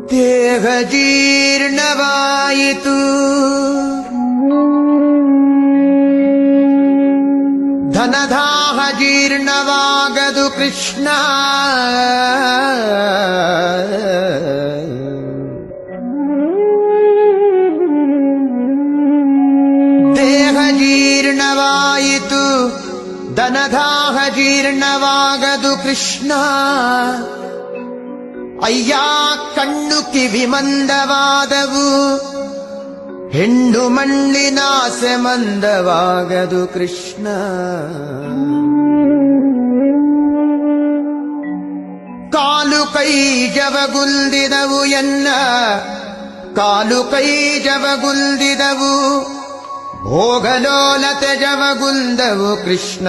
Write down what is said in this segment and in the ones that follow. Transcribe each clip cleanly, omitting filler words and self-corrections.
ದೇಹ ಜೀರ್ಣವಾಯಿತು, ಧನದಾಹ ಜೀರ್ಣವಾಗದು ಕೃಷ್ಣ. ದೇಹ ಜೀರ್ಣವಾಯಿತು, ಧನದಾಹ ಜೀರ್ಣವಾಗದು ಕೃಷ್ಣ. ಅಯ್ಯ ಕಣ್ಣು ಕಿವಿ ಮಂದವಾದವು, ಹೆಣ್ಣು ಮಣ್ಣಿನಾಸೆ ಮಂದವಾಗದು ಕೃಷ್ಣ. ಕಾಲು ಕೈ ಜವಗುಲ್ದಿದವು ಎನ್ನ, ಕಾಲು ಕೈ ಜವಗುಲ್ದಿದವು, ಭೋಗಲೋಲತೆ ಜವಗುಲ್ದವು ಕೃಷ್ಣ.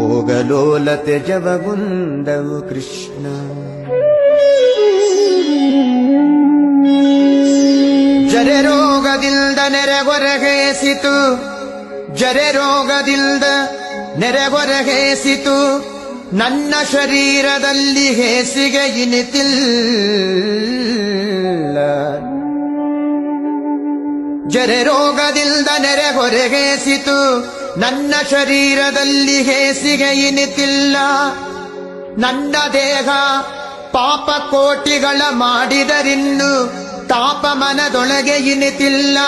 ಭೋಗಲೋಲತೆ ಜವಗುಂದವು ಕೃಷ್ಣ. ಜರೆ ರೋಗದಿಂದ ನೆರೆಗೊರಗೇಸಿತು, ಜರೆ ರೋಗದಿಂದ ನೆರೆಗೊರಗೇಸಿತು, ನನ್ನ ಶರೀರದಲ್ಲಿ ಹೇಸಿಗೆ ಇನಿತಿಲ್ಲ. ಜರೆ ರೋಗದಿಂದ ನೆರೆಗೊರಗೇಸಿತು, ನನ್ನ ಶರೀರದಲ್ಲಿ ಹೇಸಿಗೆ ಇನಿತಿಲ್ಲ. ನನ್ನ ದೇಹ ಪಾಪ ಕೋಟಿಗಳ ಮಾಡಿದರಿನ್ನು ತಾಪ ಮನದೊಳಗೆ ಇನಿತಿಲ್ಲ.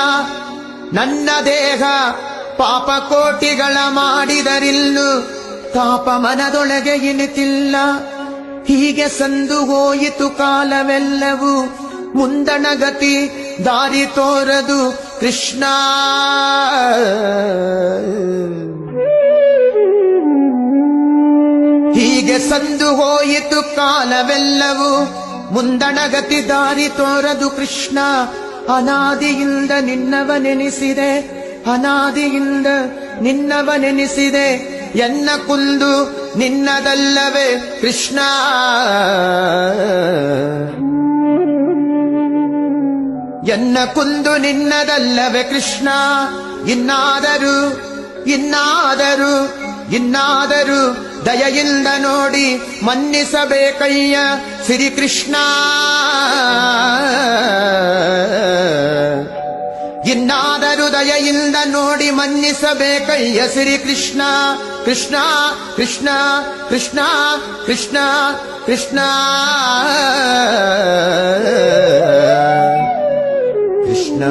ನನ್ನ ದೇಹ ಪಾಪ ಕೋಟಿಗಳ ಮಾಡಿದರಿನ್ನು ತಾಪ ಮನದೊಳಗೆ ಇನಿತಿಲ್ಲ. ಹೀಗೆ ಸಂದು ಹೋಯಿತು ಕಾಲವೆಲ್ಲವೂ, ಮುಂದಣಗತಿ ದಾರಿ ತೋರದು ಕೃಷ್ಣ. ಹೀಗೆ ಸಂದು ಹೋಯಿತು ಕಾಲವೆಲ್ಲವೂ, ಮುಂದಣಗತಿ ದಾರಿ ತೋರದು ಕೃಷ್ಣ. ಅನಾದಿಯಿಂದ ನಿನ್ನವನೆನಿಸಿದೆ, ಅನಾದಿಯಿಂದ ನಿನ್ನವನೆನಿಸಿದೆ, ಎನ್ನ ಕುಂದು ನಿನ್ನದಲ್ಲವೇ ಕೃಷ್ಣ. ಎನ್ನ ಕುಂದು ನಿನ್ನದಲ್ಲವೇ ಕೃಷ್ಣ. ಇನ್ನಾದರೂ ಇನ್ನಾದರೂ ಇನ್ನಾದರೂ ದಯೆಯಿಂದ ನೋಡಿ ಮನ್ನಿಸಬೇಕಯ್ಯ ಶ್ರೀಕೃಷ್ಣ. ಇನ್ನಾದರೂ ದಯೆಯಿಂದ ನೋಡಿ ಮನ್ನಿಸಬೇಕಯ್ಯ ಶ್ರೀಕೃಷ್ಣ. ಕೃಷ್ಣ ಕೃಷ್ಣ ಕೃಷ್ಣ ಕೃಷ್ಣ ಕೃಷ್ಣ ಕೃಷ್ಣ.